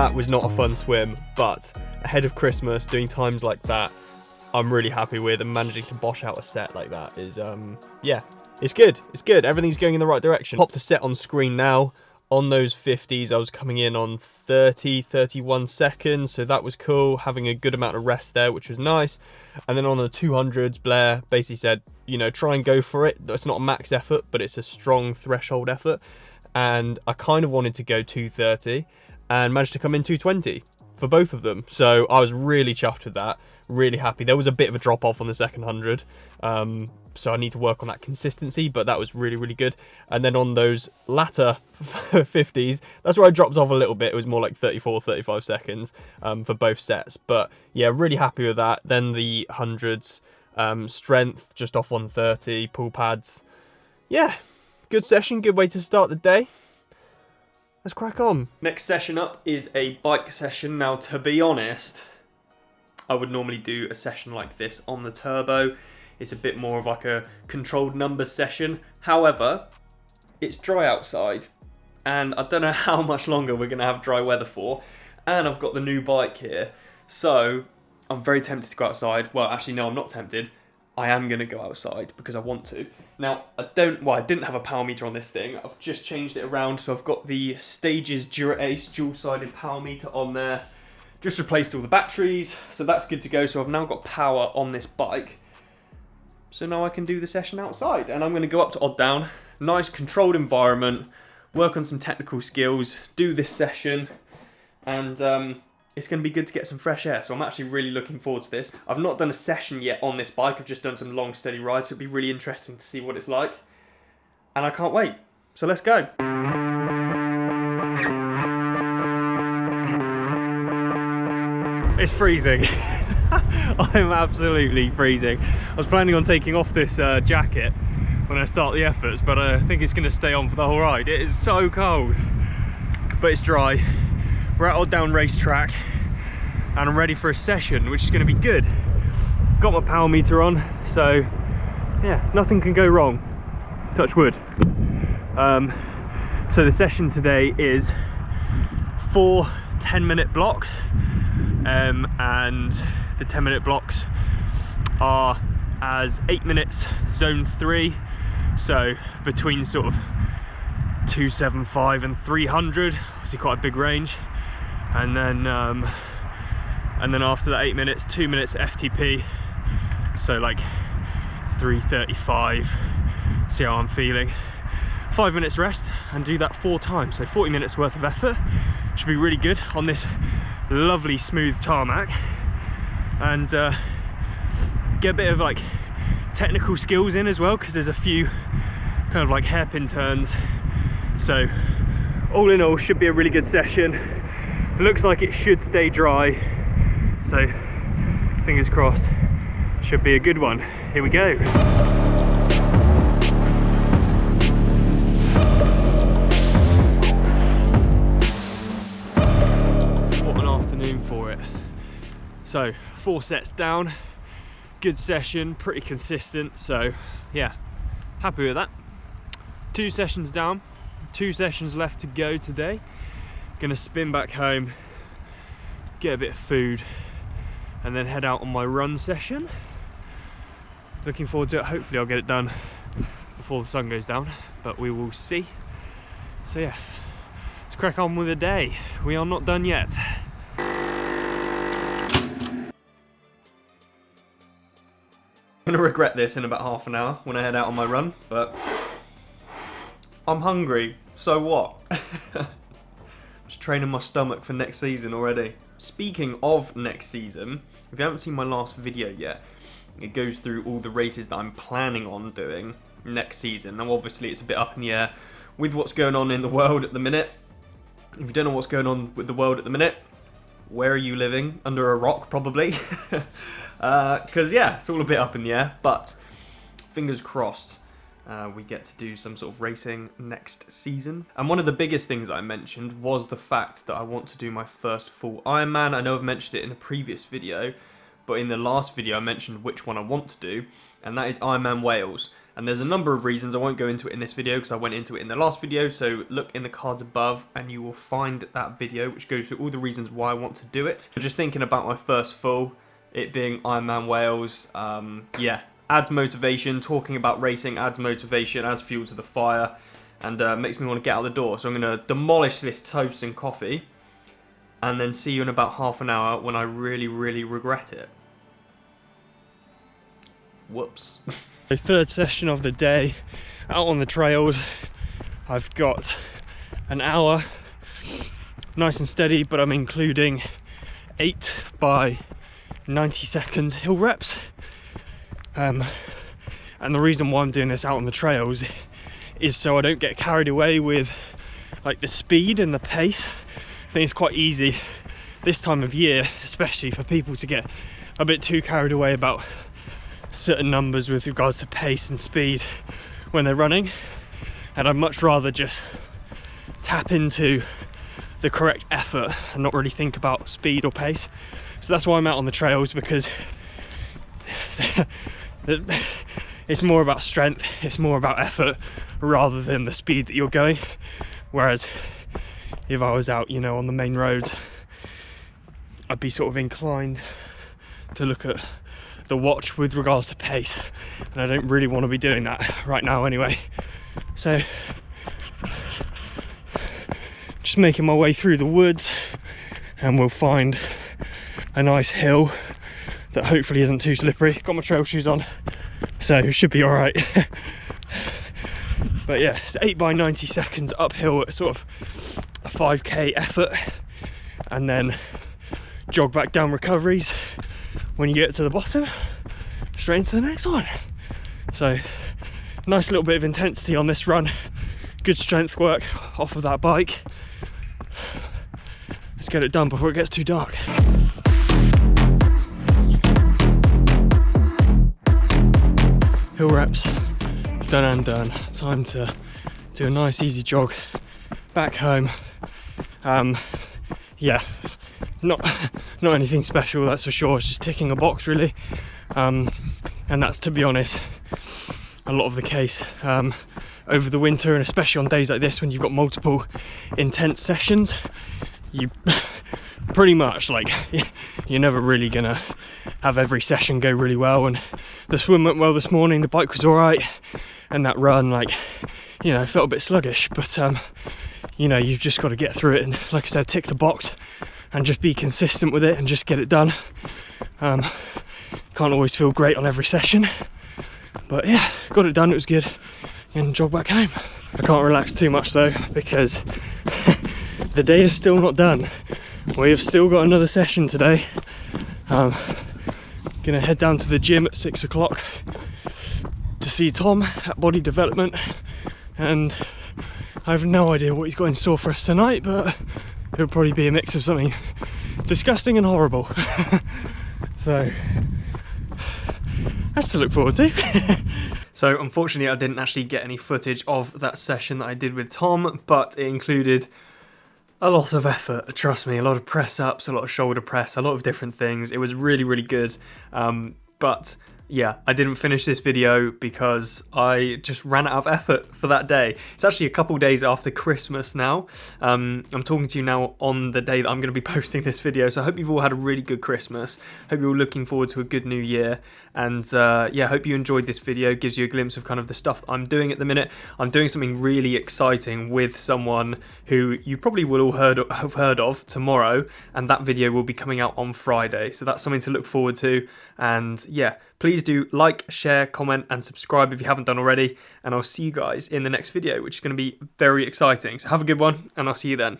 that was not a fun swim, but ahead of Christmas, doing times like that, I'm really happy with, and managing to bosh out a set like that is, yeah, it's good. It's good. Everything's going in the right direction. Pop the set on screen now. On those 50s, I was coming in on 30, 31 seconds, so that was cool. Having a good amount of rest there, which was nice. And then on the 200s, Blair basically said, you know, try and go for it. It's not a max effort, but it's a strong threshold effort. And I kind of wanted to go 230 and managed to come in 220 for both of them. So I was really chuffed with that. Really happy. There was a bit of a drop off on the second 100. So I need to work on that consistency, but that was really, really good. And then on those latter 50s, that's where I dropped off a little bit. It was more like 34, 35 seconds for both sets. But yeah, really happy with that. Then the 100s, strength, just off 130, pull pads. Yeah, good session, good way to start the day. Let's crack on. Next session up is a bike session. Now, to be honest, I would normally do a session like this on the turbo. It's a bit more of like a controlled numbers session. However, it's dry outside and I don't know how much longer we're going to have dry weather for. And I've got the new bike here. So I'm very tempted to go outside. Well, actually, no, I'm not tempted. I am going to go outside because I want to. Now, I didn't have a power meter on this thing. I've just changed it around. So I've got the Stages Dura-Ace dual-sided power meter on there. Just replaced all the batteries. So that's good to go. So I've now got power on this bike. So now I can do the session outside, and I'm going to go up to Odd Down, nice controlled environment, work on some technical skills, do this session, and it's going to be good to get some fresh air. So I'm actually really looking forward to this. I've not done a session yet on this bike. I've just done some long, steady rides. So it'll be really interesting to see what it's like, and I can't wait. So let's go. It's freezing. I'm absolutely freezing. I was planning on taking off this jacket when I start the efforts, but I think it's going to stay on for the whole ride. It is so cold, but it's dry. We're at Odd Down racetrack and I'm ready for a session, which is going to be good. Got my power meter on, so yeah, nothing can go wrong. Touch wood. So the session today is 4 10-minute blocks, and the 10-minute blocks are as 8 minutes zone 3, so between sort of 275 and 300, obviously quite a big range, and then after that 8 minutes, 2 minutes FTP, so like 335, see how I'm feeling. 5 minutes rest, and do that 4 times, so 40 minutes worth of effort. Should be really good on this lovely smooth tarmac, and get a bit of like technical skills in as well, because there's a few kind of like hairpin turns. So all in all, should be a really good session. Looks like it should stay dry, so fingers crossed, should be a good one. Here we go. For it. So 4 sets down, good session, pretty consistent, so yeah, happy with that. 2 sessions down, 2 sessions left to go today. Gonna spin back home, get a bit of food, and then head out on my run session. Looking forward to it. Hopefully I'll get it done before the sun goes down, but we will see. So yeah, let's crack on with the day. We are not done yet. I'm gonna regret this in about half an hour when I head out on my run, but I'm hungry, so what? Just training my stomach for next season already. Speaking of next season, if you haven't seen my last video yet, it goes through all the races that I'm planning on doing next season. Now obviously it's a bit up in the air with what's going on in the world at the minute. If you don't know what's going on with the world at the minute, where are you living? Under a rock, probably. Because yeah, it's all a bit up in the air, but fingers crossed we get to do some sort of racing next season. And one of the biggest things that I mentioned was the fact that I want to do my first full Ironman. I know I've mentioned it in a previous video, but in the last video I mentioned which one I want to do, and that is Ironman Wales. And there's a number of reasons. I won't go into it in this video because I went into it in the last video, so look in the cards above and you will find that video which goes through all the reasons why I want to do it. Just thinking about my first full, it being Ironman Wales, yeah, adds motivation. Talking about racing adds motivation, adds fuel to the fire, and makes me want to get out the door. So I'm going to demolish this toast and coffee and then see you in about half an hour when I really, really regret it. Whoops. The third session of the day out on the trails. I've got an hour nice and steady, but I'm including 8 by 90 seconds hill reps. And the reason why I'm doing this out on the trails is so I don't get carried away with like the speed and the pace. I think it's quite easy this time of year, especially for people to get a bit too carried away about certain numbers with regards to pace and speed when they're running, and I'd much rather just tap into the correct effort and not really think about speed or pace. So that's why I'm out on the trails, because it's more about strength, it's more about effort rather than the speed that you're going. Whereas if I was out, you know, on the main roads, I'd be sort of inclined to look at the watch with regards to pace, and I don't really want to be doing that right now anyway. So just making my way through the woods, and we'll find a nice hill that hopefully isn't too slippery. Got my trail shoes on, so it should be all right. But yeah, it's 8 by 90 seconds uphill at sort of a 5k effort, and then jog back down recoveries when you get to the bottom, straight into the next one. So nice little bit of intensity on this run, good strength work off of that bike. Let's get it done before it gets too dark. Hill reps done and done. Time to do a nice easy jog back home. Yeah, not anything special, that's for sure. It's just ticking a box really, and that's, to be honest, a lot of the case over the winter, and especially on days like this when you've got multiple intense sessions. You pretty much, like, you're never really gonna have every session go really well. And the swim went well this morning, the bike was all right, and that run, like, you know, felt a bit sluggish, but you know, you've just got to get through it and, like I said, tick the box and just be consistent with it and just get it done. Can't always feel great on every session, but yeah, got it done, it was good, and jog back home. I can't relax too much though, because the day is still not done. We've still got another session today. Gonna head down to the gym at 6 o'clock to see Tom at Body Development, and I have no idea what he's got in store for us tonight, but it'll probably be a mix of something disgusting and horrible. So that's to look forward to. So unfortunately I didn't actually get any footage of that session that I did with Tom, but it included a lot of effort, trust me, a lot of press ups, a lot of shoulder press, a lot of different things. It was really, really good. But yeah, I didn't finish this video because I just ran out of effort for that day. It's actually a couple days after Christmas now. I'm talking to you now on the day that I'm going to be posting this video, so I hope you've all had a really good Christmas. Hope you're all looking forward to a good new year, and yeah, hope you enjoyed this video. It gives you a glimpse of kind of the stuff I'm doing at the minute. I'm doing something really exciting with someone who you probably will all have heard of tomorrow, and that video will be coming out on Friday, so that's something to look forward to. And yeah, please do like, share, comment, and subscribe if you haven't done already, and I'll see you guys in the next video, which is going to be very exciting. So have a good one, and I'll see you then.